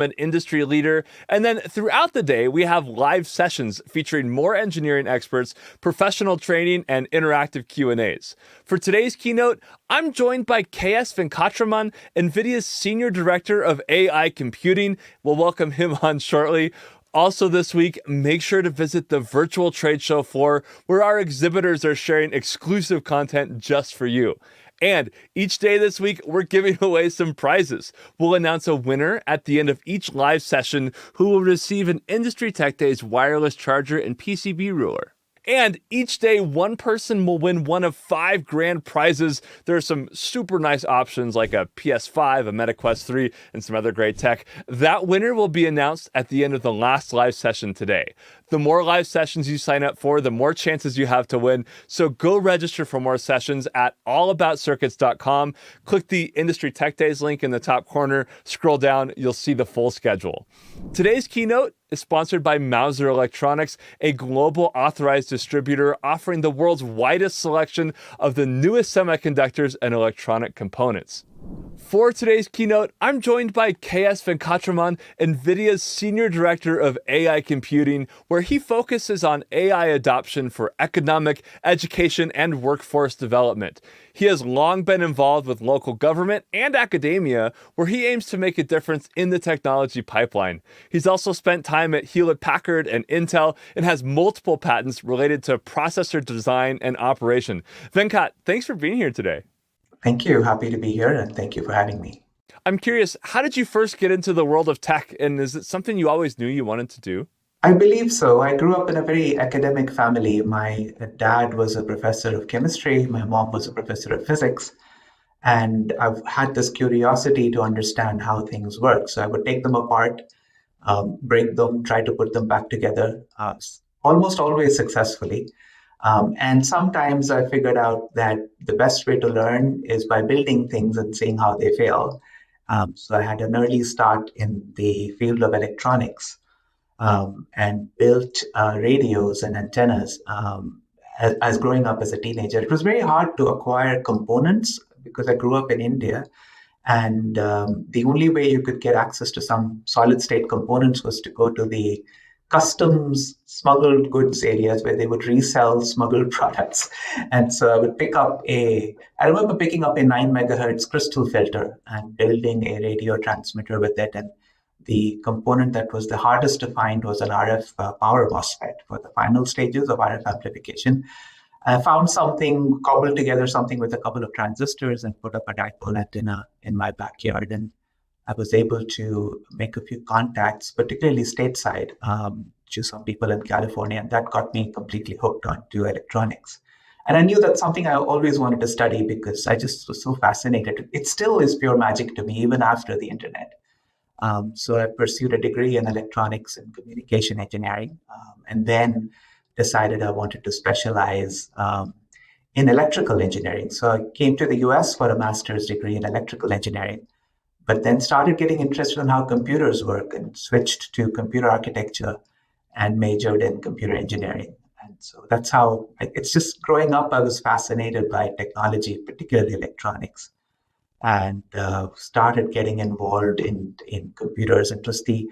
an industry leader. And then throughout the day, we have live sessions featuring more engineering experts, professional training, and interactive Q&As. For today's keynote, I'm joined by S Venkatraman, NVIDIA's Senior Director of AI Computing. We'll welcome him on shortly. Also this week, make sure to visit the virtual trade show floor where our exhibitors are sharing exclusive content just for you. And each day this week, we're giving away some prizes. We'll announce a winner at the end of each live session who will receive an Industry Tech Days wireless charger and PCB ruler. And each day, one person will win one of 5 grand prizes. There are some super nice options like a PS5, a MetaQuest 3, and some other great tech. That winner will be announced at the end of the last live session today. The more live sessions you sign up for, the more chances you have to win. So go register for more sessions at allaboutcircuits.com. Click the Industry Tech Days link in the top corner. Scroll down, you'll see the full schedule. Today's keynote is sponsored by Mouser Electronics, a global authorized distributor offering the world's widest selection of the newest semiconductors and electronic components. For today's keynote, I'm joined by S Venkatraman, NVIDIA's Senior Director of AI Computing, where he focuses on AI adoption for economic, education, and workforce development. He has long been involved with local government and academia, where he aims to make a difference in the technology pipeline. He's also spent time at Hewlett-Packard and Intel and has multiple patents related to processor design and operation. Venkat, thanks for being here today. Thank you. Happy to be here, and thank you for having me. I'm curious, how did you first get into the world of tech, and is it something you always knew you wanted to do? I believe so. I grew up in a very academic family. My dad was a professor of chemistry, my mom was a professor of physics, and I've had this curiosity to understand how things work. So I would take them apart, break them, try to put them back together, almost always successfully. And sometimes I figured out that the best way to learn is by building things and seeing how they fail. So I had an early start in the field of electronics and built radios and antennas as growing up as a teenager. It was very hard to acquire components because I grew up in India. And the only way you could get access to some solid state components was to go to the customs smuggled goods areas where they would resell smuggled products. And so I remember picking up a 9 megahertz crystal filter and building a radio transmitter with it. And the component that was the hardest to find was an RF power MOSFET for the final stages of RF amplification. I found cobbled together something with a couple of transistors and put up a dipole antenna in my backyard. And I was able to make a few contacts, particularly stateside, to some people in California, and that got me completely hooked onto electronics. And I knew that's something I always wanted to study because I just was so fascinated. It still is pure magic to me, even after the internet. So I pursued a degree in electronics and communication engineering, and then decided I wanted to specialize in electrical engineering. So I came to the US for a master's degree in electrical engineering, but then started getting interested in how computers work and switched to computer architecture and majored in computer engineering. And so that's how it's just growing up. I was fascinated by technology, particularly electronics, and started getting involved in computers. It was the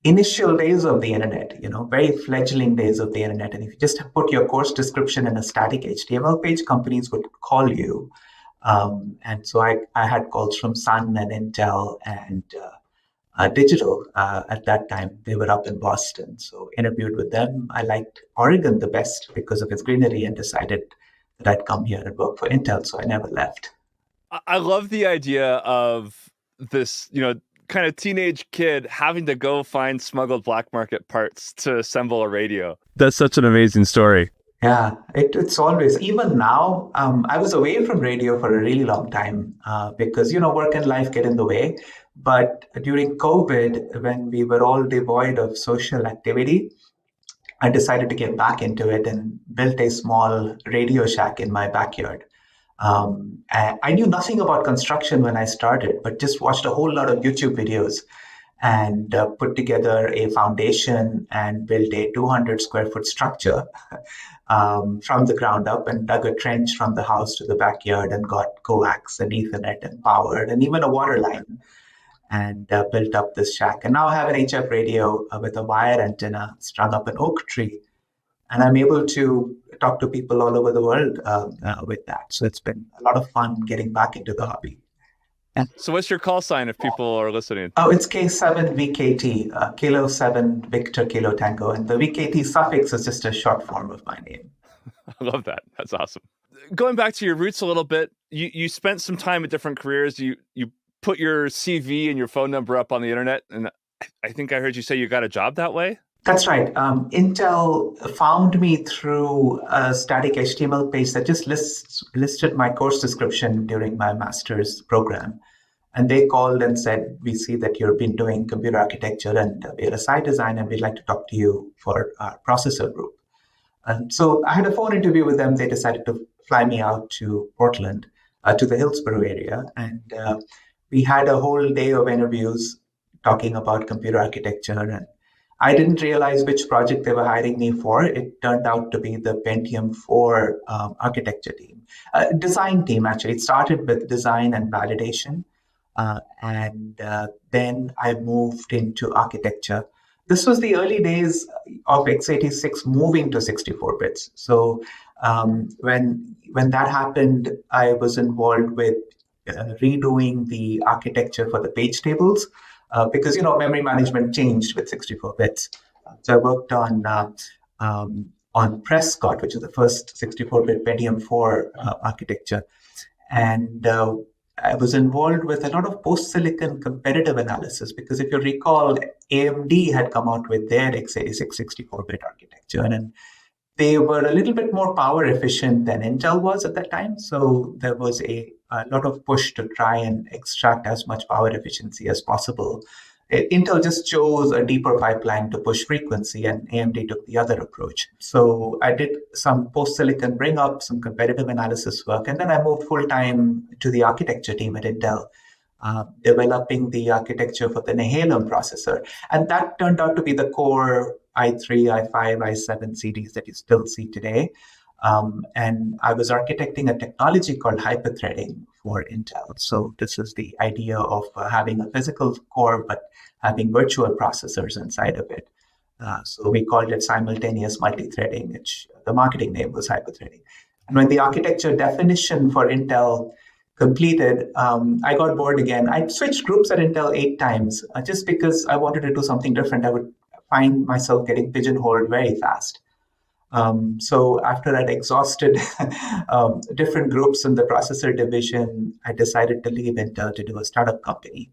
initial days of the internet, very fledgling days of the internet. And if you just put your course description in a static HTML page, companies would call you. And so I had calls from Sun and Intel and Digital at that time. They were up in Boston. So interviewed with them. I liked Oregon the best because of its greenery and decided that I'd come here and work for Intel. So I never left. I love the idea of this, kind of teenage kid having to go find smuggled black market parts to assemble a radio. That's such an amazing story. Yeah, it's always, even now, I was away from radio for a really long time because, work and life get in the way. But during COVID, when we were all devoid of social activity, I decided to get back into it and built a small radio shack in my backyard. And I knew nothing about construction when I started, but just watched a whole lot of YouTube videos and put together a foundation and built a 200 square foot structure from the ground up and dug a trench from the house to the backyard and got coax and Ethernet and power and even a water line. and built up this shack. And now I have an HF radio with a wire antenna strung up an oak tree. And I'm able to talk to people all over the world with that. So it's been a lot of fun getting back into the hobby. So what's your call sign if people are listening? Oh, it's K7VKT, Kilo 7 Victor Kilo Tango. And the VKT suffix is just a short form of my name. I love that. That's awesome. Going back to your roots a little bit, you spent some time at different careers. You put your CV and your phone number up on the internet, and I think I heard you say you got a job that way. That's right. Intel found me through a static HTML page that just listed my course description during my master's program. And they called and said, we see that you've been doing computer architecture and we're a site design and we'd like to talk to you for our processor group. And so I had a phone interview with them. They decided to fly me out to Portland, to the Hillsborough area. And we had a whole day of interviews talking about computer architecture. And I didn't realize which project they were hiring me for. It turned out to be the Pentium 4 architecture team, design team, actually. It started with design and validation. And then I moved into architecture. This was the early days of x86 moving to 64 bits. So when that happened, I was involved with redoing the architecture for the page tables because memory management changed with 64 bits. So I worked on Prescott, which is the first 64-bit Pentium 4 architecture, and I was involved with a lot of post-silicon competitive analysis because if you recall, AMD had come out with their x86 64-bit architecture, and they were a little bit more power efficient than Intel was at that time. So there was a lot of push to try and extract as much power efficiency as possible. Intel just chose a deeper pipeline to push frequency, and AMD took the other approach. So I did some post-silicon bring-up, some competitive analysis work, and then I moved full-time to the architecture team at Intel, developing the architecture for the Nehalem processor. And that turned out to be the core i3, i5, i7 series that you still see today. And I was architecting a technology called hyperthreading for Intel. So this is the idea of having a physical core, but having virtual processors inside of it. So we called it simultaneous multi-threading, which the marketing name was hyperthreading. And when the architecture definition for Intel completed, I got bored again. I switched groups at Intel 8 times just because I wanted to do something different. I would find myself getting pigeonholed very fast. So after I'd exhausted different groups in the processor division, I decided to leave Intel to do a startup company.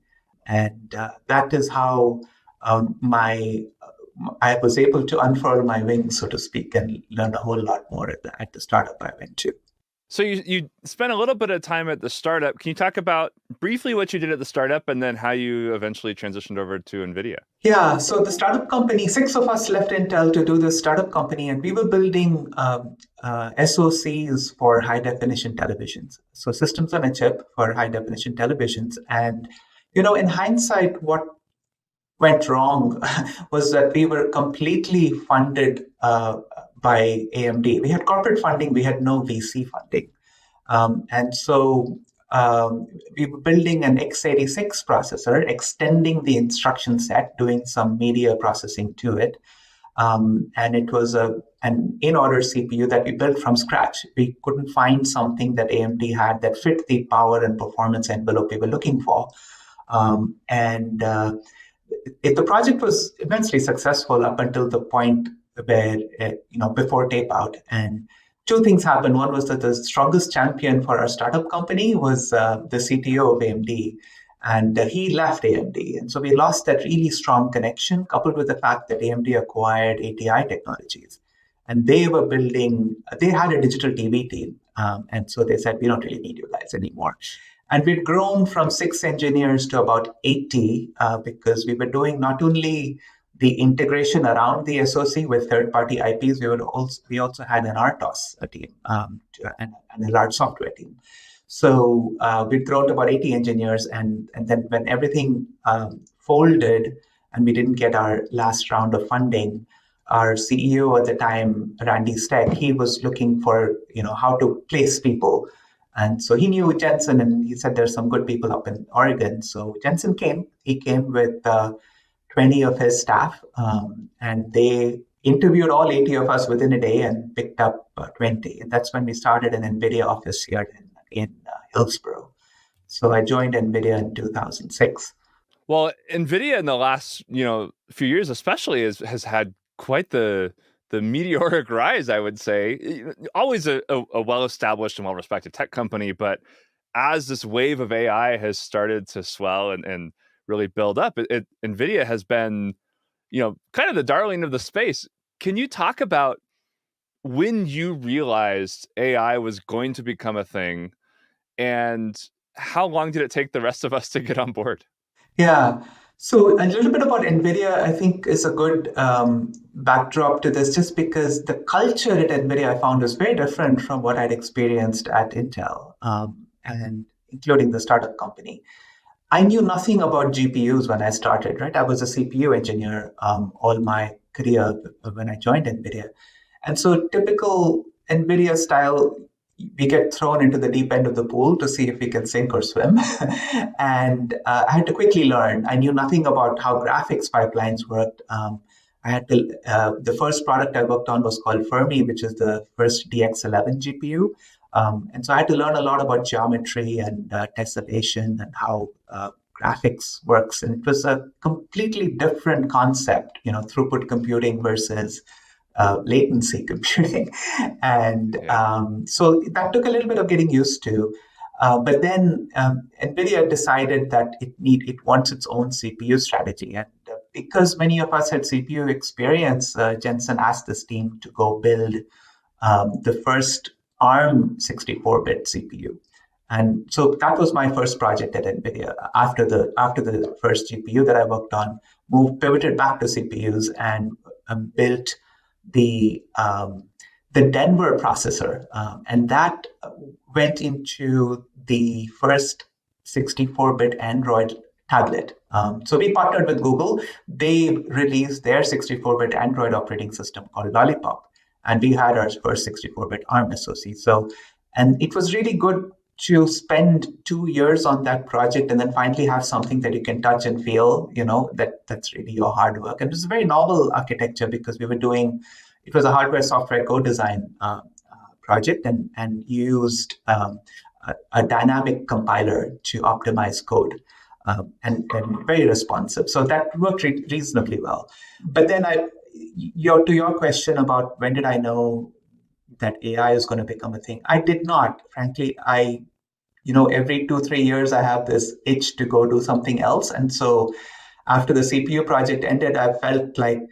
And that is how I was able to unfurl my wings, so to speak, and learn a whole lot more at the startup I went to. So you spent a little bit of time at the startup. Can you talk about briefly what you did at the startup and then how you eventually transitioned over to NVIDIA? Yeah, so the startup company, 6 of us left Intel to do this startup company, and we were building SoCs for high definition televisions. So systems on a chip for high definition televisions. And, in hindsight, what went wrong was that we were completely funded by AMD. We had corporate funding, we had no VC funding. And so we were building an x86 processor, extending the instruction set, doing some media processing to it. And it was an in-order CPU that we built from scratch. We couldn't find something that AMD had that fit the power and performance envelope we were looking for. The project was immensely successful up until the point where, before tape out. And two things happened. One was that the strongest champion for our startup company was the CTO of AMD, and he left AMD. And so we lost that really strong connection, coupled with the fact that AMD acquired ATI Technologies. And they had a digital TV team. And so they said, we don't really need you guys anymore. And we'd grown from 6 engineers to about 80 because we were doing not only the integration around the SoC with third-party IPs, we also had an RTOS team and a large software team. So we'd grown to about 80 engineers, and then when everything folded and we didn't get our last round of funding, our CEO at the time, Randy Steck, he was looking for how to place people. And so he knew Jensen, and he said there's some good people up in Oregon. So Jensen came. He came with 20 of his staff, and they interviewed all 80 of us within a day and picked up 20. And that's when we started an NVIDIA office here in Hillsborough. So I joined NVIDIA in 2006. Well, Nvidia in the last, few years especially has had quite the meteoric rise, I would say. Always a well-established and well-respected tech company, but as this wave of AI has started to swell and really build up, Nvidia has been, kind of the darling of the space. Can you talk about when you realized AI was going to become a thing, and how long did it take the rest of us to get on board? Yeah. So a little bit about NVIDIA, I think, is a good backdrop to this, just because the culture at NVIDIA I found was very different from what I'd experienced at Intel, and including the startup company. I knew nothing about GPUs when I started, right? I was a CPU engineer all my career when I joined NVIDIA. And so, typical NVIDIA style, we get thrown into the deep end of the pool to see if we can sink or swim. And I had to quickly learn. I knew nothing about how graphics pipelines worked. I had to, the first product I worked on was called Fermi, which is the first DX11 GPU. And so I had to learn a lot about geometry and tessellation and how graphics works. And it was a completely different concept, throughput computing versus latency computing. And Yeah. so that took a little bit of getting used to. But then NVIDIA decided that it wants its own CPU strategy. And because many of us had CPU experience, Jensen asked this team to go build the first ARM 64-bit CPU. And so that was my first project at NVIDIA. After the first GPU that I worked on, pivoted back to CPUs and built the the Denver processor, and that went into the first 64-bit Android tablet. So we partnered with Google. They released their 64-bit Android operating system called Lollipop, and we had our first 64-bit ARM SoC. So, and it was really good to spend 2 years on that project and then finally have something that you can touch and feel, that's really your hard work. And it was a very novel architecture because it was a hardware software co-design project and used a dynamic compiler to optimize code, and very responsive. So that worked reasonably well. But then to your question about when did I know that AI is going to become a thing, I did not. Frankly, every 2-3 years, I have this itch to go do something else. And so after the CPU project ended, I felt like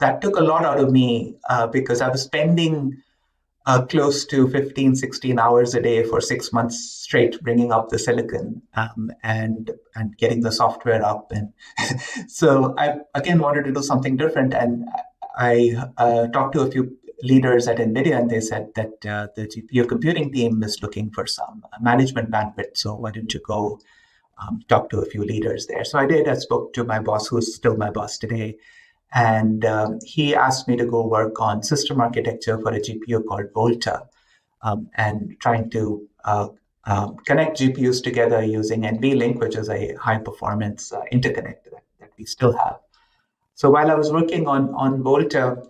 that took a lot out of me because I was spending close to 15, 16 hours a day for 6 months straight, bringing up the silicon and getting the software up. And so I, again, wanted to do something different. And I talked to a few leaders at NVIDIA, and they said that the GPU computing team is looking for some management bandwidth. So why don't you go talk to a few leaders there? So I did. I spoke to my boss, who's still my boss today. And he asked me to go work on system architecture for a GPU called Volta, and trying to connect GPUs together using NVLink, which is a high performance interconnect that we still have. So while I was working on Volta,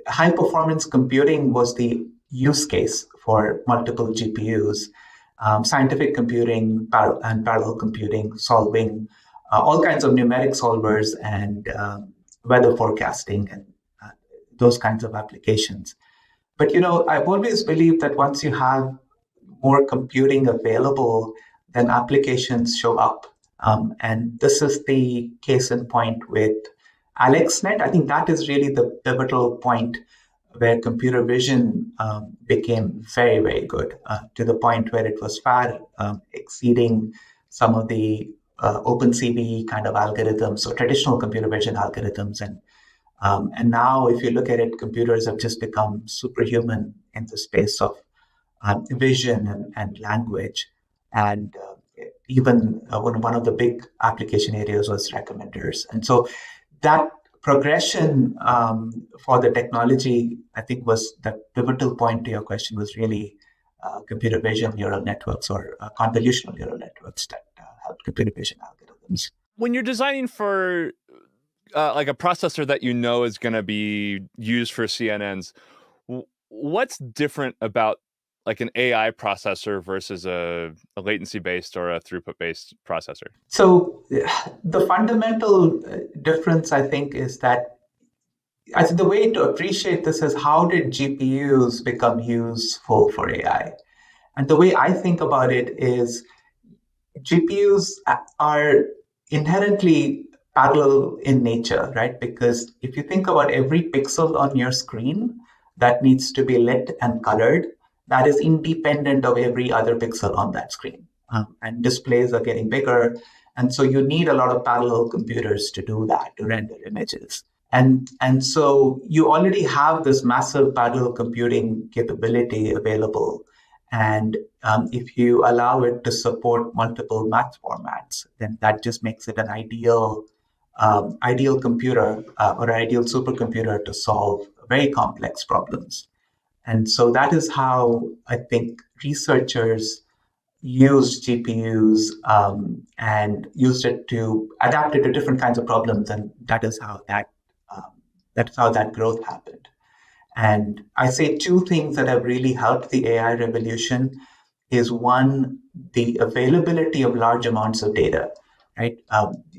high performance computing was the use case for multiple GPUs, scientific computing and parallel computing, solving all kinds of numeric solvers and weather forecasting and those kinds of applications. But I've always believed that once you have more computing available, then applications show up. And this is the case in point with AlexNet. I think that is really the pivotal point where computer vision became very, very good, to the point where it was far exceeding some of the OpenCV kind of algorithms, so traditional computer vision algorithms. And now, if you look at it, computers have just become superhuman in the space of vision and language. And even one of the big application areas was recommenders. And so that progression for the technology, I think, was the pivotal point to your question, was really computer vision neural networks or convolutional neural networks that help computer vision algorithms. When you're designing for like a processor that you know is going to be used for CNNs, what's different about like an AI processor versus a latency-based or a throughput-based processor? So the fundamental difference, I think, is that I think the way to appreciate this is how did GPUs become useful for AI? And the way I think about it is GPUs are inherently parallel in nature, right? Because if you think about every pixel on your screen that needs to be lit and colored, that is independent of every other pixel on that screen. And displays are getting bigger. And so you need a lot of parallel computers to do that, to render images. And so you already have this massive parallel computing capability available. And if you allow it to support multiple math formats, then that just makes it an ideal computer or ideal supercomputer to solve very complex problems. And so that is how I think researchers used GPUs and used it to adapt it to different kinds of problems, and um, that is how that growth happened. And I say two things that have really helped the AI revolution is one, the availability of large amounts of data, right?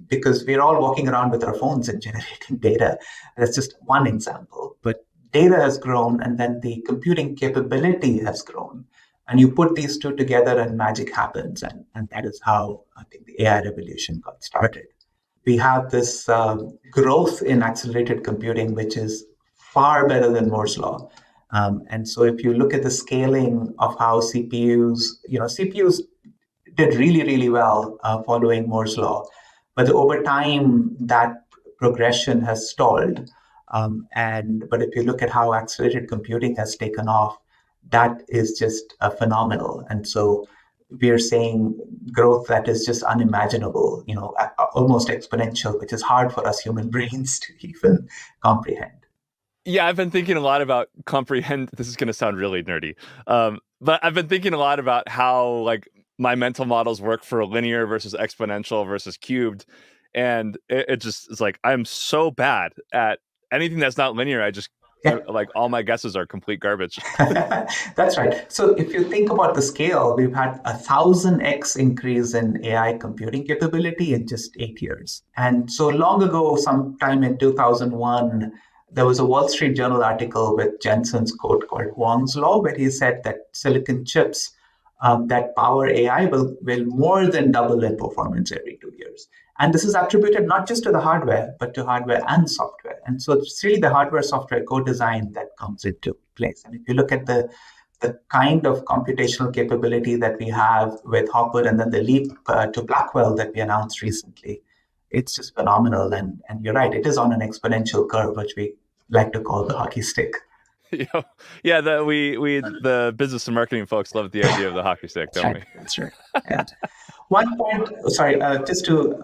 Because we're all walking around with our phones and generating data. That's just one example. But data has grown, and then the computing capability has grown. And you put these two together, and magic happens. And that is how I think the AI revolution got started. We have this growth in accelerated computing, which is far better than Moore's law. And so if you look at the scaling of how CPUs did really, really well following Moore's law. But over time, that progression has stalled. But if you look at how accelerated computing has taken off, that is just phenomenal. And so we are seeing growth that is just unimaginable, almost exponential, which is hard for us human brains to even comprehend. Yeah, I've been thinking a lot about comprehend. This is going to sound really nerdy, but I've been thinking a lot about how like my mental models work for linear versus exponential versus cubed, and it just is like I'm so bad at anything that's not linear. Yeah. Like all my guesses are complete garbage. That's right. So if you think about the scale, we've had 1,000x increase in AI computing capability in just 8 years. And so long ago, sometime in 2001, there was a Wall Street Journal article with Jensen's quote called Huang's Law, where he said that silicon chips that power AI will more than double in performance every 2 years. And this is attributed not just to the hardware, but to hardware and software. And so it's really the hardware software co-design that comes into place. And if you look at the kind of computational capability that we have with Hopper and then the leap to Blackwell that we announced recently, it's just phenomenal. And you're right, it is on an exponential curve, which we like to call the hockey stick. Yeah, the business and marketing folks love the idea of the hockey stick, don't we? That's right. And one point, sorry, just to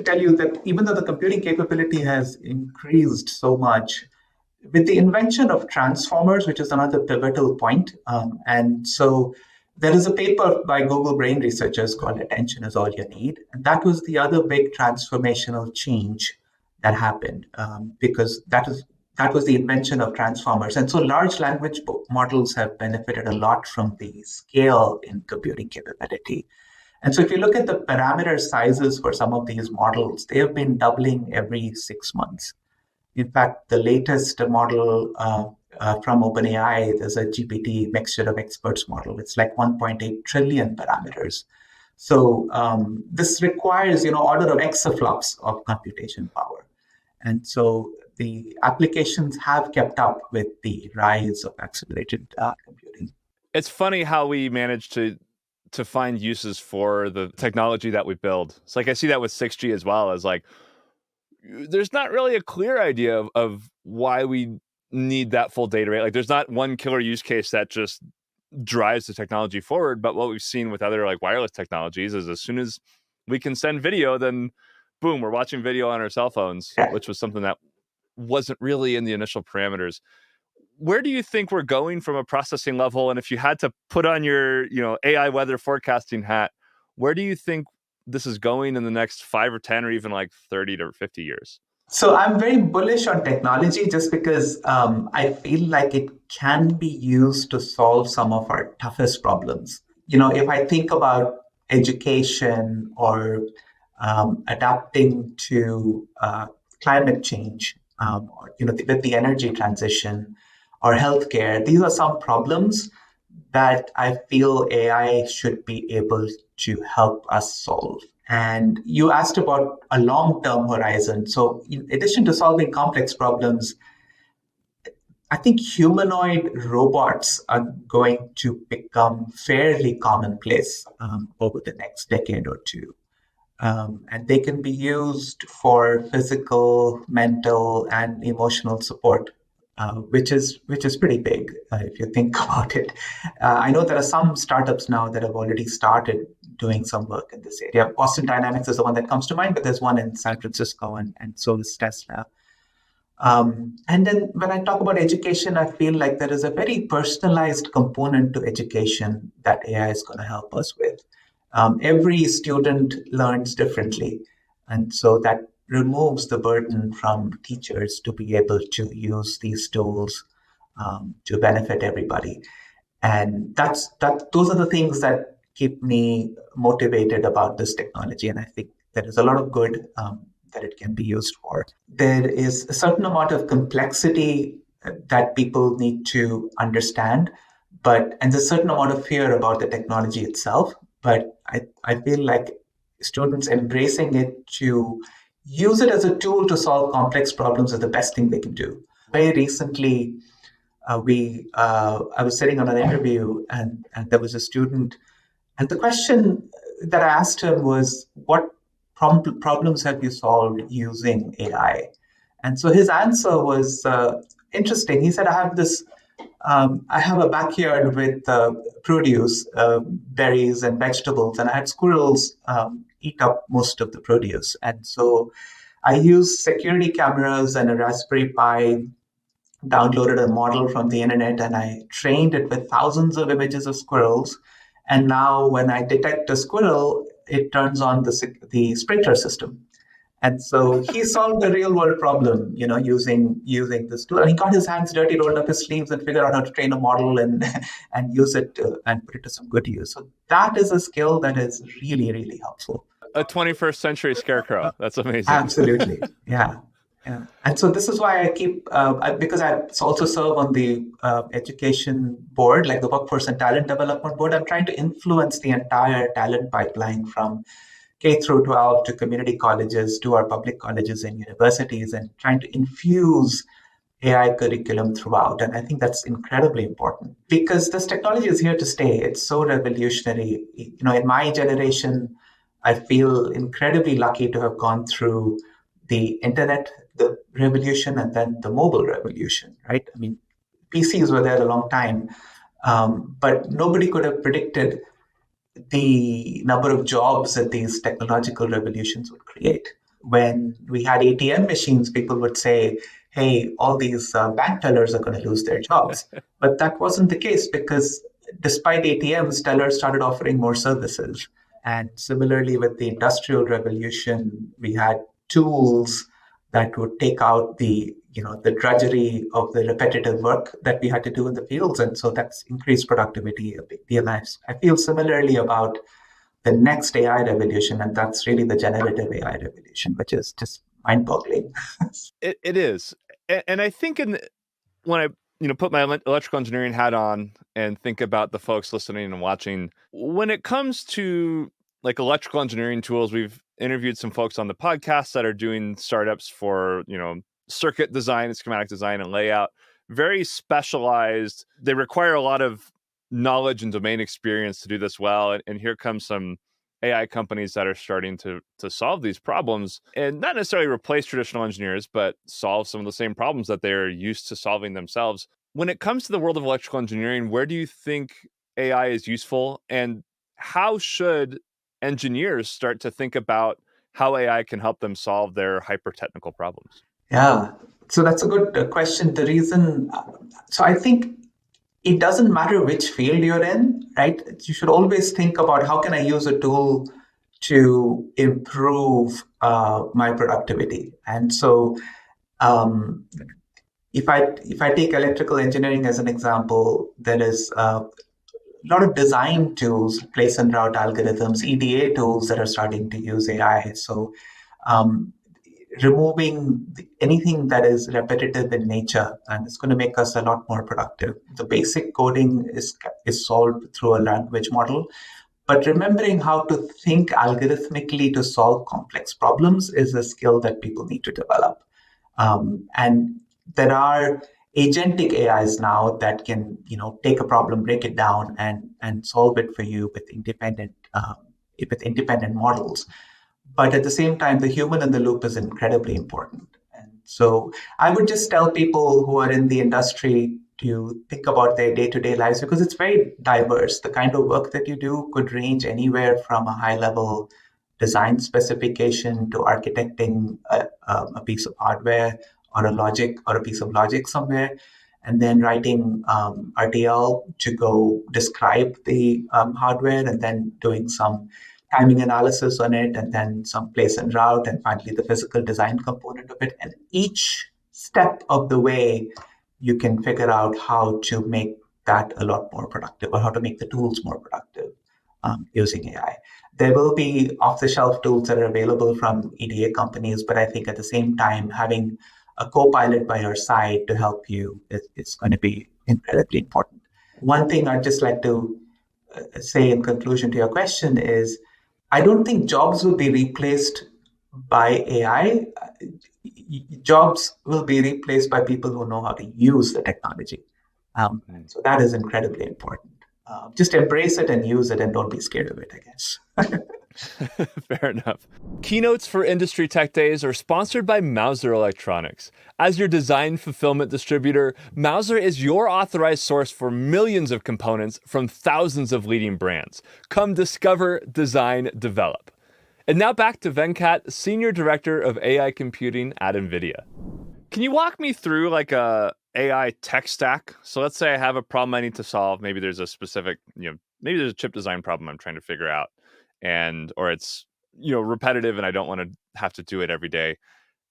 tell you that even though the computing capability has increased so much, with the invention of transformers, which is another pivotal point, and so there is a paper by Google Brain researchers called "Attention Is All You Need," and that was the other big transformational change that happened because that was the invention of transformers. And so large language models have benefited a lot from the scale in computing capability. And so if you look at the parameter sizes for some of these models, they have been doubling every 6 months. In fact, the latest model from OpenAI, there's a GPT mixture of experts model. It's like 1.8 trillion parameters. So this requires, order of exaflops of computation power. And so the applications have kept up with the rise of accelerated computing. It's funny how we managed to find uses for the technology that we build. It's like I see that with 6G as well, as like there's not really a clear idea of why we need that full data rate. Like there's not one killer use case that just drives the technology forward. But what we've seen with other like wireless technologies is as soon as we can send video, then boom, we're watching video on our cell phones, Yeah. which was something that wasn't really in the initial parameters. where do you think we're going from a processing level? And if you had to put on your, AI weather forecasting hat, where do you think this is going in the next 5 or 10 or even like 30 to 50 years? So I'm very bullish on technology just because I feel like it can be used to solve some of our toughest problems. If I think about education or adapting to climate change, or with the energy transition or healthcare, these are some problems that I feel AI should be able to help us solve. And you asked about a long term horizon. So, in addition to solving complex problems, I think humanoid robots are going to become fairly commonplace over the next decade or two. And they can be used for physical, mental, and emotional support, which is pretty big if you think about it. I know there are some startups now that have already started doing some work in this area. Boston Dynamics is the one that comes to mind, but there's one in San Francisco, and so is Tesla. And then when I talk about education, I feel like there is a very personalized component to education that AI is going to help us with. Every student learns differently. And so that removes the burden from teachers to be able to use these tools to benefit everybody. And those are the things that keep me motivated about this technology. And I think there is a lot of good that it can be used for. There is a certain amount of complexity that people need to understand, and there's a certain amount of fear about the technology itself. But I feel like students embracing it to use it as a tool to solve complex problems is the best thing they can do. Very recently, we I was sitting on an interview, and there was a student, and the question that I asked him was, "What problems have you solved using AI?" And so his answer was interesting. He said, I have a backyard with produce, berries and vegetables, and I had squirrels eat up most of the produce. And so I used security cameras and a Raspberry Pi, downloaded a model from the internet, and I trained it with thousands of images of squirrels. And now when I detect a squirrel, it turns on the sprinkler system. And so he solved a real world problem, using this tool. And he got his hands dirty, rolled up his sleeves, and figured out how to train a model and and use it and put it to some good use. So that is a skill that is really, really helpful. A 21st century scarecrow. That's amazing. Absolutely. Yeah. Yeah. And so this is why I keep, because I also serve on the education board, like the Workforce and Talent Development Board. I'm trying to influence the entire talent pipeline from K through 12 to community colleges to our public colleges and universities, and trying to infuse AI curriculum throughout. And I think that's incredibly important because this technology is here to stay. It's so revolutionary. In my generation, I feel incredibly lucky to have gone through the internet, the revolution, and then the mobile revolution, right? I mean, PCs were there a long time, but nobody could have predicted the number of jobs that these technological revolutions would create. When we had ATM machines, people would say, hey, all these bank tellers are going to lose their jobs. But that wasn't the case because despite ATMs, tellers started offering more services. And similarly, with the Industrial Revolution, we had tools that would take out the drudgery of the repetitive work that we had to do in the fields, and so that's increased productivity a big deal. I feel similarly about the next AI revolution, and that's really the generative AI revolution, which is just mind-boggling. It is. And I think when I put my electrical engineering hat on and think about the folks listening and watching, when it comes to like electrical engineering tools, we've interviewed some folks on the podcast that are doing startups for circuit design, schematic design, and layout. Very specialized. They require a lot of knowledge and domain experience to do this well. And here comes some AI companies that are starting to solve these problems and not necessarily replace traditional engineers, but solve some of the same problems that they're used to solving themselves. When it comes to the world of electrical engineering, where do you think AI is useful, and how should engineers start to think about how AI can help them solve their hyper technical problems? Yeah, So that's a good question. The reason, so I think it doesn't matter which field you're in, right? You should always think about how can I use a tool to improve my productivity. And so, um, if I take electrical engineering as an example, there is a lot of design tools, place and route algorithms, EDA tools that are starting to use AI. So, um, removing anything that is repetitive in nature, and it's going to make us a lot more productive. The basic coding is solved through a language model, but remembering how to think algorithmically to solve complex problems is a skill that people need to develop. And there are agentic AIs now that can, take a problem, break it down, and solve it for you with independent models. But at the same time, the human in the loop is incredibly important. And so I would just tell people who are in the industry to think about their day-to-day lives because it's very diverse. The kind of work that you do could range anywhere from a high-level design specification to architecting a piece of hardware or a piece of logic somewhere, and then writing RTL to go describe the hardware, and then doing some timing analysis on it, and then some place and route, and finally the physical design component of it. And each step of the way, you can figure out how to make that a lot more productive or how to make the tools more productive using AI. There will be off the shelf tools that are available from EDA companies, but I think at the same time, having a co pilot by your side to help you is going to be incredibly important. One thing I'd just like to say in conclusion to your question is I don't think jobs will be replaced by AI. Jobs will be replaced by people who know how to use the technology. So that is incredibly important. Just embrace it and use it and don't be scared of it, I guess. Fair enough. Keynotes for Industry Tech Days are sponsored by Mouser Electronics. As your design fulfillment distributor, Mouser is your authorized source for millions of components from thousands of leading brands. Come discover, design, develop. And now back to Venkat, Senior Director of AI Computing at NVIDIA. Can you walk me through like a AI tech stack? So let's say I have a problem I need to solve. Maybe there's a specific, maybe there's a chip design problem I'm trying to figure out, and or it's repetitive and I don't want to have to do it every day.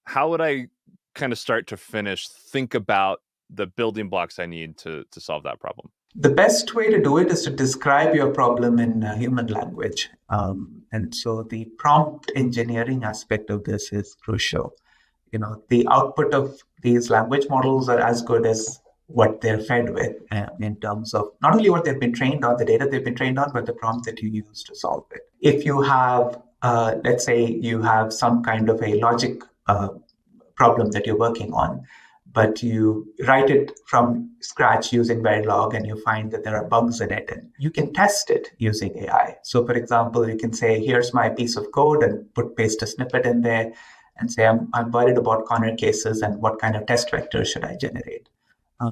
How would I kind of start to finish think about the building blocks I need to solve that problem? The best way to do it is to describe your problem in human language. And so the prompt engineering aspect of this is crucial. The output of these language models are as good as what they're fed with in terms of not only what they've been trained on, the data they've been trained on, but the prompt that you use to solve it. If you have, let's say, you have some kind of a logic problem that you're working on, but you write it from scratch using Verilog and you find that there are bugs in it, and you can test it using AI. So, for example, you can say, here's my piece of code and paste a snippet in there and say, I'm worried about corner cases and what kind of test vectors should I generate?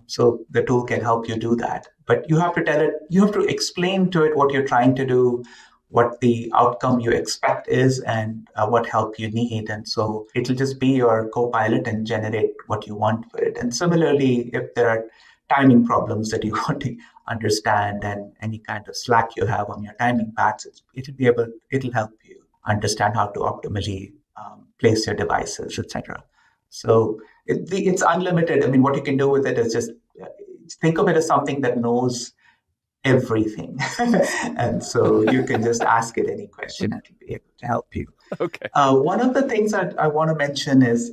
So the tool can help you do that. But you have to tell it, you have to explain to it what you're trying to do, what the outcome you expect is, and what help you need. And so it'll just be your co-pilot and generate what you want for it. And similarly, if there are timing problems that you want to understand and any kind of slack you have on your timing paths, it'll help you understand how to optimally place your devices, etc. So it's unlimited. I mean, what you can do with it is just think of it as something that knows everything. And so you can just ask it any question and it'll be able to help you. Okay. One of the things that I want to mention is,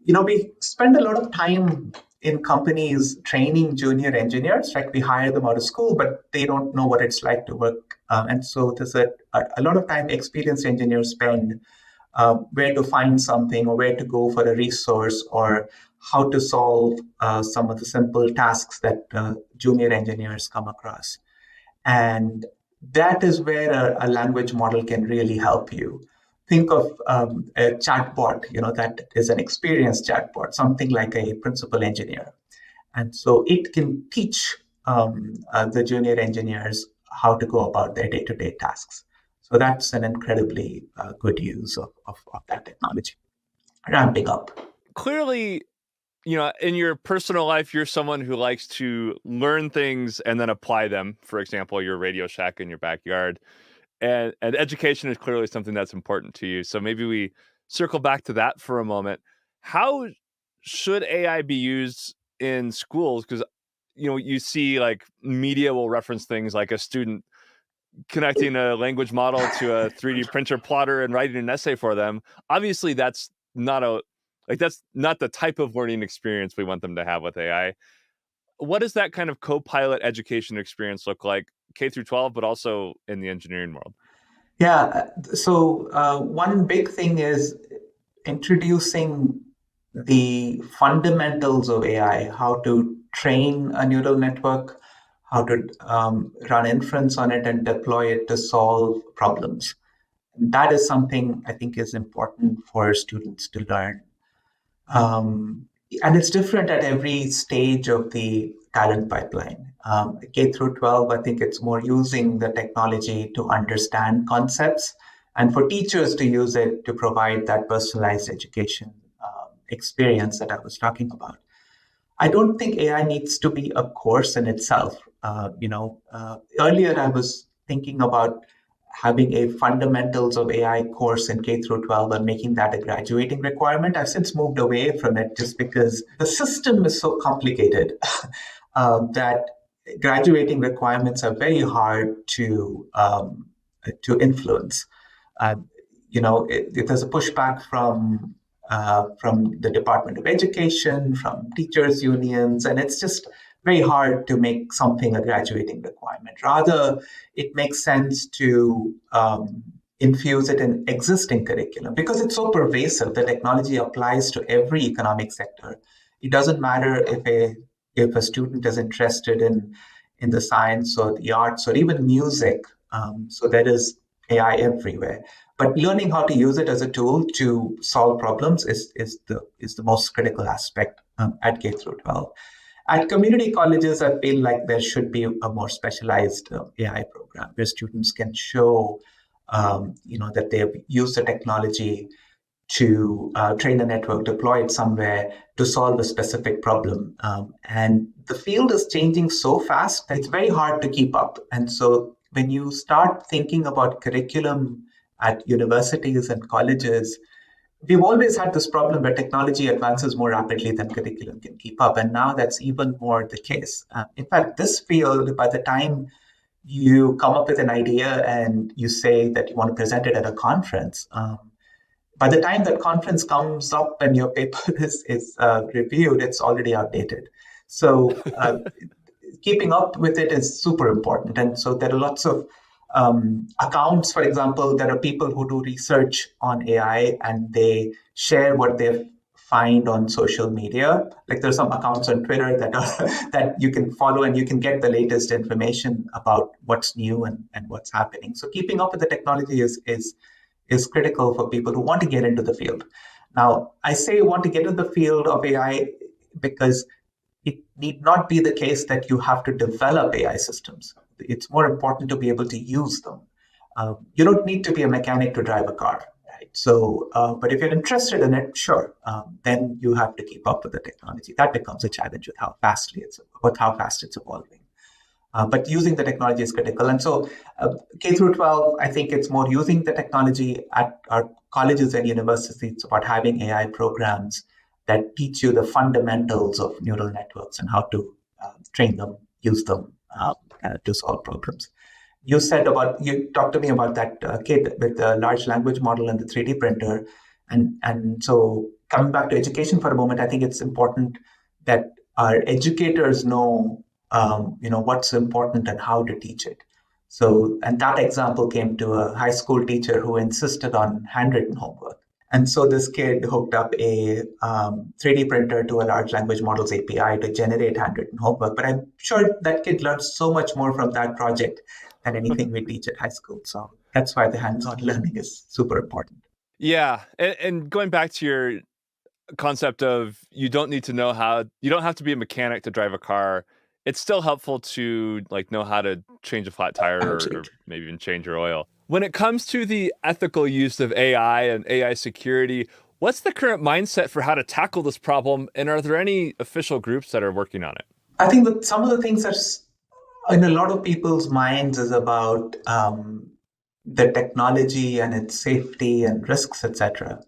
we spend a lot of time in companies training junior engineers, right? We hire them out of school, but they don't know what it's like to work. And so there's a lot of time experienced engineers spend where to find something or where to go for a resource or how to solve some of the simple tasks that junior engineers come across. And that is where a language model can really help you. Think of a chatbot, that is an experienced chatbot, something like a principal engineer. And so it can teach the junior engineers how to go about their day-to-day tasks. So that's an incredibly good use of that technology. Ramping up. Clearly, in your personal life, you're someone who likes to learn things and then apply them. For example, your Radio Shack in your backyard. And education is clearly something that's important to you. So maybe we circle back to that for a moment. How should AI be used in schools? Because you see like media will reference things like a student connecting a language model to a 3D printer plotter and writing an essay for them. Obviously, that's not the type of learning experience we want them to have with AI. What does that kind of co-pilot education experience look like, K through 12, but also in the engineering world? Yeah, so one big thing is introducing the fundamentals of AI, how to train a neural network, how to run inference on it and deploy it to solve problems. That is something I think is important for students to learn. And it's different at every stage of the talent pipeline. K through 12, I think it's more using the technology to understand concepts and for teachers to use it to provide that personalized education experience that I was talking about. I don't think AI needs to be a course in itself. Earlier I was thinking about having a fundamentals of AI course in K through 12 and making that a graduating requirement. I've since moved away from it just because the system is so complicated that graduating requirements are very hard to influence. Uh, there's a pushback from the Department of Education, from teachers' unions, and it's just very hard to make something a graduating requirement. Rather, it makes sense to infuse it in existing curriculum because it's so pervasive. The technology applies to every economic sector. It doesn't matter if a student is interested in the science or the arts or even music. So there is AI everywhere. But learning how to use it as a tool to solve problems is the most critical aspect at K through 12. At community colleges, I feel like there should be a more specialized AI program where students can show, that they've used the technology to train a network, deploy it somewhere to solve a specific problem. And the field is changing so fast that it's very hard to keep up. And so when you start thinking about curriculum at universities and colleges, we've always had this problem where technology advances more rapidly than curriculum can keep up. And now that's even more the case. In fact, this field, by the time you come up with an idea and you say that you want to present it at a conference, by the time that conference comes up and your paper is reviewed, it's already outdated. So keeping up with it is super important. And so there are lots of accounts, for example, there are people who do research on AI and they share what they find on social media. Like there's some accounts on Twitter that are that you can follow and you can get the latest information about what's new and what's happening. So keeping up with the technology is critical for people who want to get into the field. Now, I say want to get into the field of AI because it need not be the case that you have to develop AI systems. It's more important to be able to use them. You don't need to be a mechanic to drive a car, right? So, but if you're interested in it, sure, then you have to keep up with the technology. That becomes a challenge with how fast it's evolving. But using the technology is critical. And so K through 12, I think it's more using the technology at our colleges and universities. It's about having AI programs that teach you the fundamentals of neural networks and how to train them, use them to solve problems. You talked to me about that kid with the large language model and the 3D printer. And so coming back to education for a moment, I think it's important that our educators know what's important and how to teach it. So, and that example came to a high school teacher who insisted on handwritten homework. And so this kid hooked up a 3D printer to a large language models API to generate handwritten homework. But I'm sure that kid learned so much more from that project than anything we teach at high school. So that's why the hands-on learning is super important. Yeah, and going back to your concept of you don't have to be a mechanic to drive a car. It's still helpful to like know how to change a flat tire or Absolutely. maybe even change your oil. When it comes to the ethical use of AI and AI security, What's the current mindset for how to tackle this problem? And are there any official groups that are working on it? I think that some of the things that's in a lot of people's minds is about the technology and its safety and risks, etc.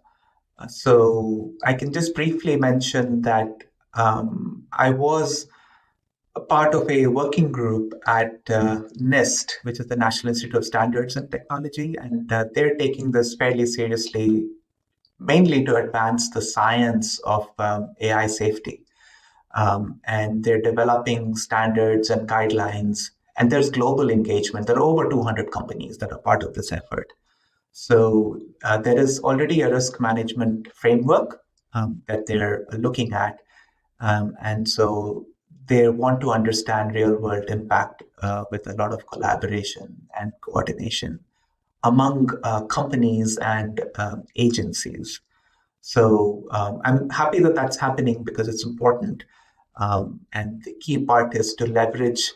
So I can just briefly mention that I was a part of a working group at NIST, which is the National Institute of Standards and Technology, and they're taking this fairly seriously, mainly to advance the science of AI safety. And they're developing standards and guidelines. And there's global engagement. There are over 200 companies that are part of this effort. So there is already a risk management framework that they're looking at. And so they want to understand real world impact with a lot of collaboration and coordination among companies and agencies. So I'm happy that that's happening because it's important. And the key part is to leverage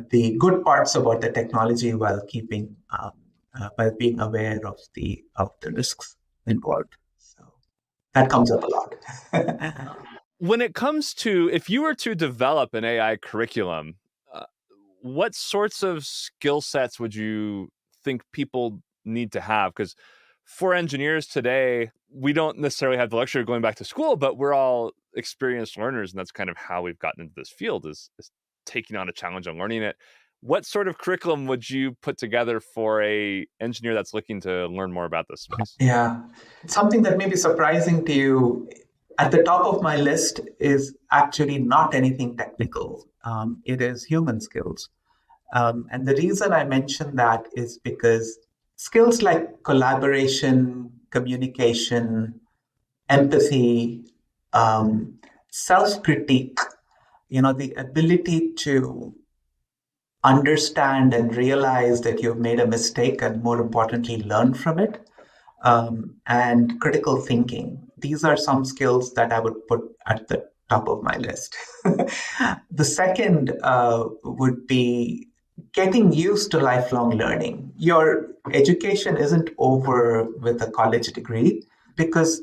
the good parts about the technology while while being aware of the risks involved. So that comes up a lot. When it comes to if you were to develop an AI curriculum, uh, what sorts of skill sets would you think people need to have? Because for engineers today, we don't necessarily have the luxury of going back to school, but we're all experienced learners, and that's kind of how we've gotten into this field is taking on a challenge and learning it. What sort of curriculum would you put together for a engineer that's looking to learn more about this space? Yeah. Something that may be surprising to you at the top of my list is actually not anything technical. It is human skills. And the reason I mention that is because skills like collaboration, communication, empathy, self critique, the ability to understand and realize that you've made a mistake and more importantly, learn from it, and critical thinking. These are some skills that I would put at the top of my list. The second would be getting used to lifelong learning. Your education isn't over with a college degree because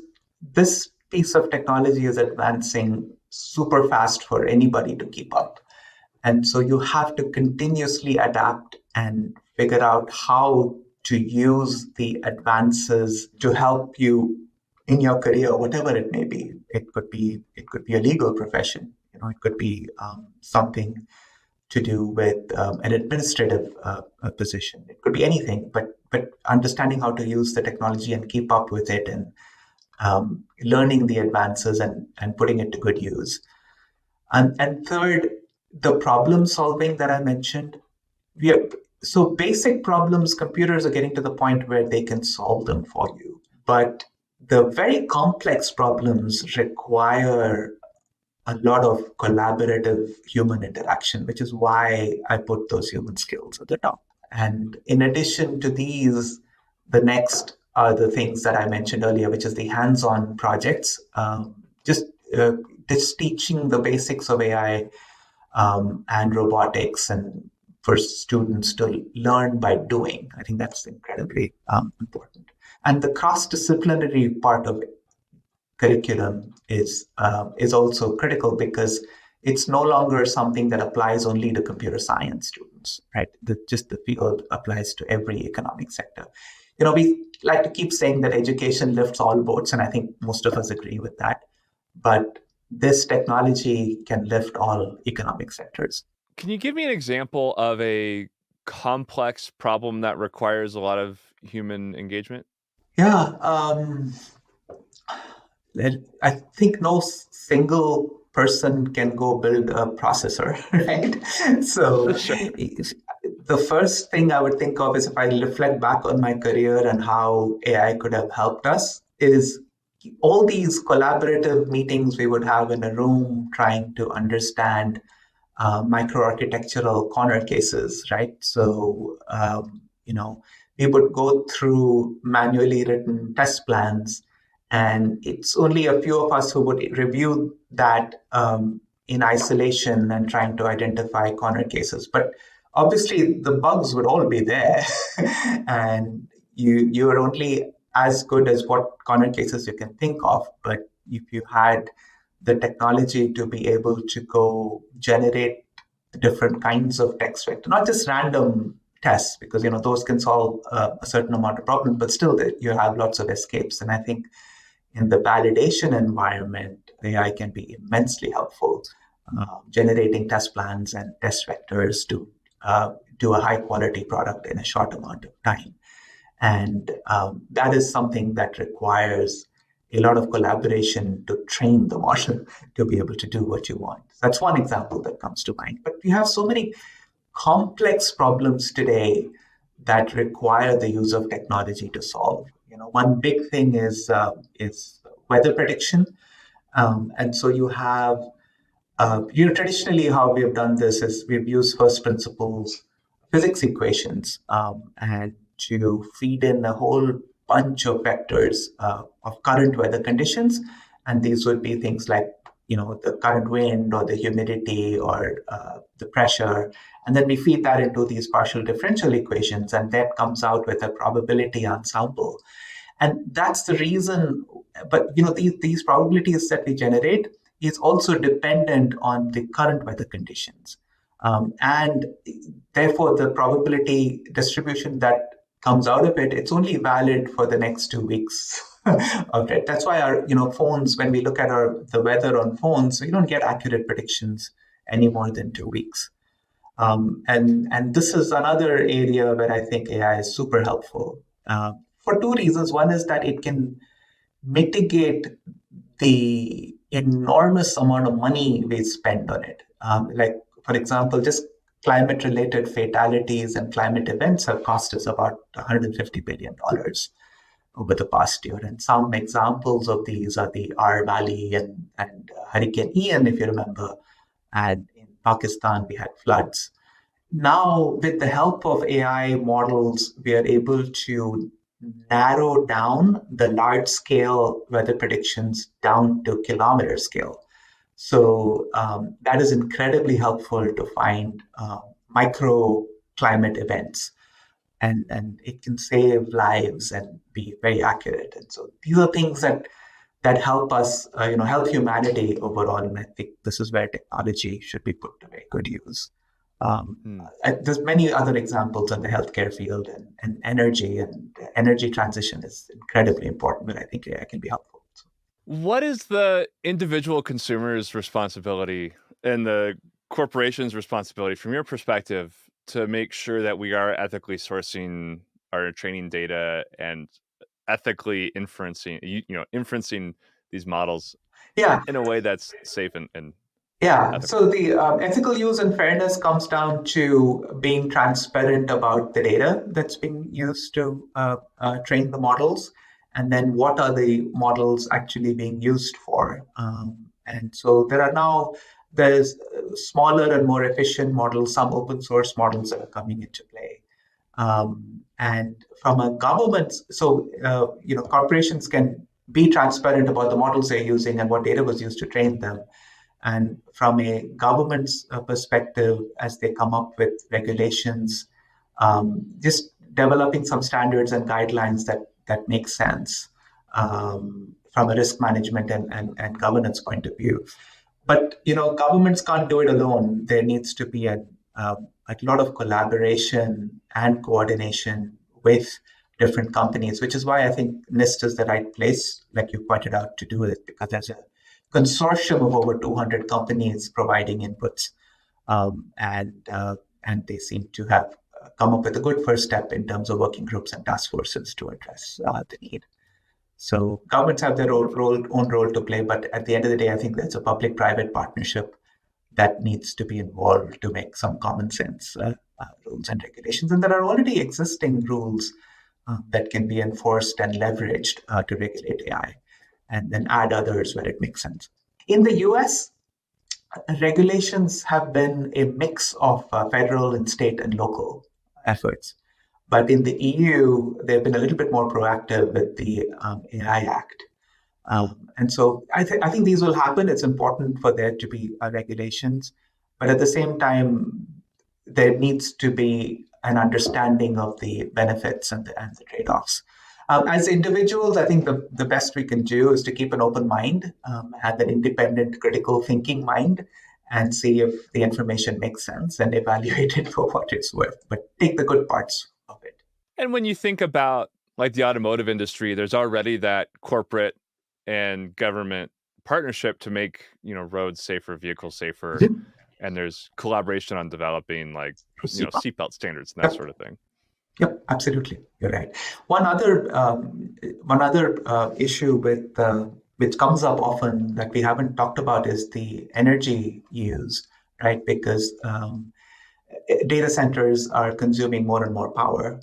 this piece of technology is advancing super fast for anybody to keep up. And so you have to continuously adapt and figure out how to use the advances to help you in your career, whatever it may be. It could be a legal profession. It could be something to do with an administrative position. It could be anything, but understanding how to use the technology and keep up with it, and learning the advances and putting it to good use. And third, the problem solving that I mentioned. We are, so basic problems, computers are getting to the point where they can solve them for you. But the very complex problems require a lot of collaborative human interaction, which is why I put those human skills at the top. And in addition to these, the next are the things that I mentioned earlier, which is the hands-on projects, just uh, just teaching the basics of AI and robotics, and for students to learn by doing. I think that's incredibly important. And the cross-disciplinary part of curriculum is also critical because it's no longer something that applies only to computer science students, right? Just the field applies to every economic sector. We like to keep saying that education lifts all boats, and I think most of us agree with that. But this technology can lift all economic sectors. Can you give me an example of a complex problem that requires a lot of human engagement? Yeah, I think no single person can go build a processor, right? So Sure. the first thing I would think of is if I reflect back on my career and how AI could have helped us is all these collaborative meetings we would have in a room trying to understand microarchitectural corner cases, right? So, we would go through manually written test plans, and it's only a few of us who would review that in isolation and trying to identify corner cases. But obviously, the bugs would all be there, and you're only as good as what corner cases you can think of, but if you had the technology to be able to go generate different kinds of text vector, not just random tests, because those can solve a certain amount of problems, but still that you have lots of escapes. And I think in the validation environment, AI can be immensely helpful, generating test plans and test vectors to do a high quality product in a short amount of time. And that is something that requires a lot of collaboration to train the model to be able to do what you want. That's one example that comes to mind. But we have so many complex problems today that require the use of technology to solve. One big thing is weather prediction, and so you have traditionally how we have done this is we've used first principles physics equations and to feed in a whole bunch of vectors of current weather conditions, and these would be things like the current wind or the humidity or the pressure, and then we feed that into these partial differential equations, and that comes out with a probability ensemble. And that's the reason. But these probabilities that we generate is also dependent on the current weather conditions, and therefore the probability distribution that comes out of it, it's only valid for the next 2 weeks of it. That's why our phones, when we look at the weather on phones, we don't get accurate predictions any more than 2 weeks. And this is another area where I think AI is super helpful for two reasons. One is that it can mitigate the enormous amount of money we spend on it. Like, for example, just climate related fatalities and climate events have cost us about $150 billion over the past year. And some examples of these are the R Valley and Hurricane Ian, if you remember. And in Pakistan, we had floods. Now, with the help of AI models, we are able to narrow down the large scale weather predictions down to kilometer scale. So that is incredibly helpful to find micro climate events, and it can save lives and be very accurate. And so these are things that help us, help humanity overall. And I think this is where technology should be put to very good use. There's many other examples in the healthcare field and energy transition is incredibly important, but I think AI can be helpful. What is the individual consumer's responsibility and the corporation's responsibility from your perspective to make sure that we are ethically sourcing our training data and ethically inferencing these models Yeah. in a way that's safe and Yeah, ethical? so the ethical use and fairness comes down to being transparent about the data that's being used to train the models, and then what are the models actually being used for. And so there's smaller and more efficient models, some open source models that are coming into play. And from a government, so corporations can be transparent about the models they're using and what data was used to train them. And from a government's perspective, as they come up with regulations, just developing some standards and guidelines that make sense from a risk management and governance point of view. But governments can't do it alone. There needs to be a lot of collaboration and coordination with different companies, which is why I think NIST is the right place, like you pointed out, to do it, because there's a consortium of over 200 companies providing inputs, and they seem to have come up with a good first step in terms of working groups and task forces to address the need. So governments have their own role to play, but at the end of the day, I think there's a public-private partnership that needs to be involved to make some common sense rules and regulations. And there are already existing rules that can be enforced and leveraged to regulate AI, and then add others where it makes sense. In the US, regulations have been a mix of federal and state and local efforts. But in the EU, they've been a little bit more proactive with the AI Act. And so I think these will happen. It's important for there to be regulations. But at the same time, there needs to be an understanding of the benefits and the trade-offs. As individuals, I think the best we can do is to keep an open mind, have an independent, critical thinking mind, and see if the information makes sense and evaluate it for what it's worth. But take the good parts of it. And when you think about like the automotive industry, there's already that corporate and government partnership to make, roads safer, vehicles safer. Mhm. And there's collaboration on developing like, seatbelt standards and that Yep. sort of thing. Yep, absolutely. You're right. One other issue with which comes up often that we haven't talked about is the energy use, right? Because data centers are consuming more and more power,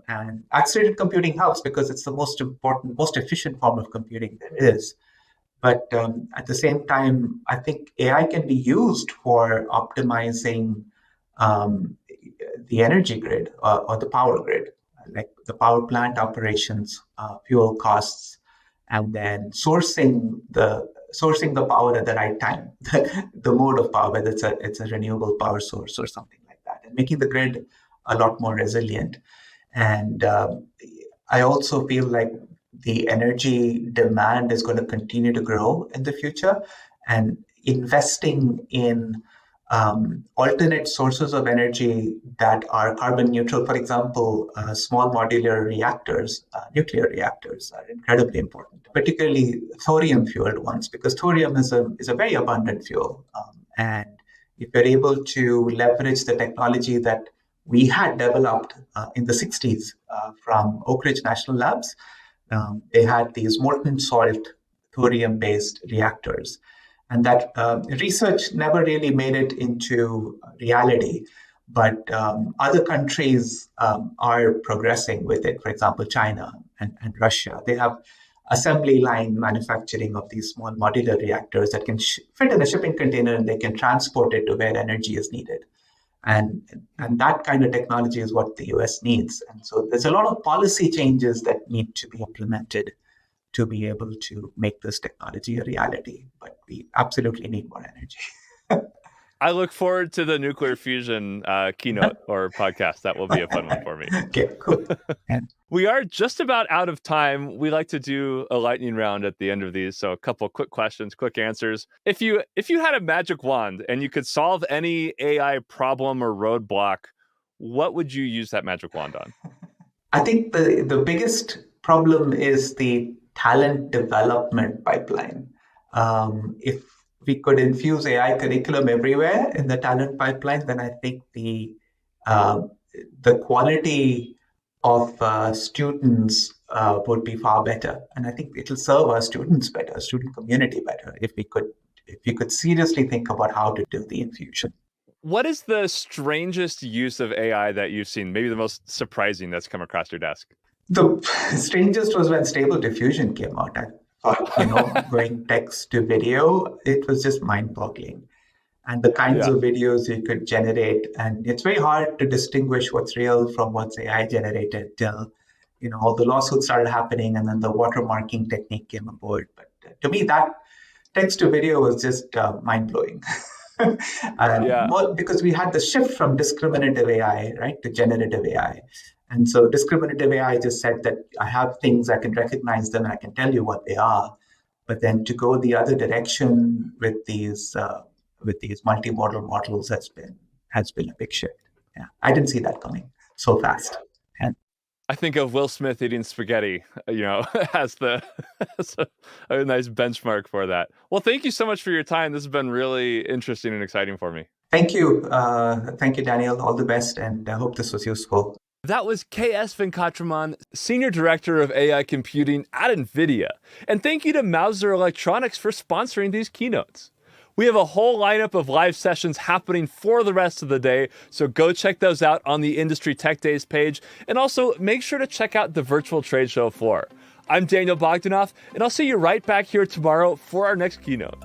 and accelerated computing helps because it's the most important, most efficient form of computing there is. But at the same time, I think AI can be used for optimizing um, the energy grid or the power grid, like the power plant operations, fuel costs, and then sourcing the power at the right time, the mode of power, whether it's a renewable power source or something like that, and making the grid a lot more resilient. And I also feel like the energy demand is going to continue to grow in the future, and investing in alternate sources of energy that are carbon neutral, for example, small modular reactors, nuclear reactors, are incredibly important, particularly thorium fueled ones, because thorium is a very abundant fuel. And if you're able to leverage the technology that we had developed in the 60s from Oak Ridge National Labs, they had these molten salt thorium based reactors. And that research never really made it into reality. But other countries are progressing with it. For example, China and Russia. They have assembly line manufacturing of these small modular reactors that can fit in a shipping container and they can transport it to where energy is needed. And that kind of technology is what the US needs. And so there's a lot of policy changes that need to be implemented to be able to make this technology a reality. But we absolutely need more energy. I look forward to the nuclear fusion keynote or podcast. That will be a fun one for me. Okay, cool. And We are just about out of time. We like to do a lightning round at the end of these, so a couple quick questions, quick answers. If you had a magic wand and you could solve any AI problem or roadblock, what would you use that magic wand on? I think the biggest problem is the talent development pipeline. If we could infuse AI curriculum everywhere in the talent pipeline, then I think uh, the quality of students would be far better, and I think it'll serve our students better, student community better, if we could seriously think about how to do the infusion. What is the strangest use of AI that you've seen? Maybe the most surprising that's come across your desk? The strangest was when Stable Diffusion came out. I thought, going text to video, it was just mind-boggling. And the kinds Yeah. of videos you could generate, and it's very hard to distinguish what's real from what's AI generated till, all the lawsuits started happening, and then the watermarking technique came aboard. But to me, that text to video was just mind-blowing. Yeah. Because we had the shift from discriminative AI, right, to generative AI. And so discriminative AI just said that I have things, I can recognize them, and I can tell you what they are. But then to go the other direction with these multimodal models has been a big shift. Yeah, I didn't see that coming so fast. And I think of Will Smith eating spaghetti, as as a nice benchmark for that. Well, thank you so much for your time. This has been really interesting and exciting for me. thank you, Daniel. All the best, and I hope this was useful. That was S Venkatraman, Senior Director of AI Computing at NVIDIA. And thank you to Mouser Electronics for sponsoring these keynotes. We have a whole lineup of live sessions happening for the rest of the day, so go check those out on the Industry Tech Days page, and also make sure to check out the virtual trade show floor. I'm Daniel Bogdanoff, and I'll see you right back here tomorrow for our next keynote.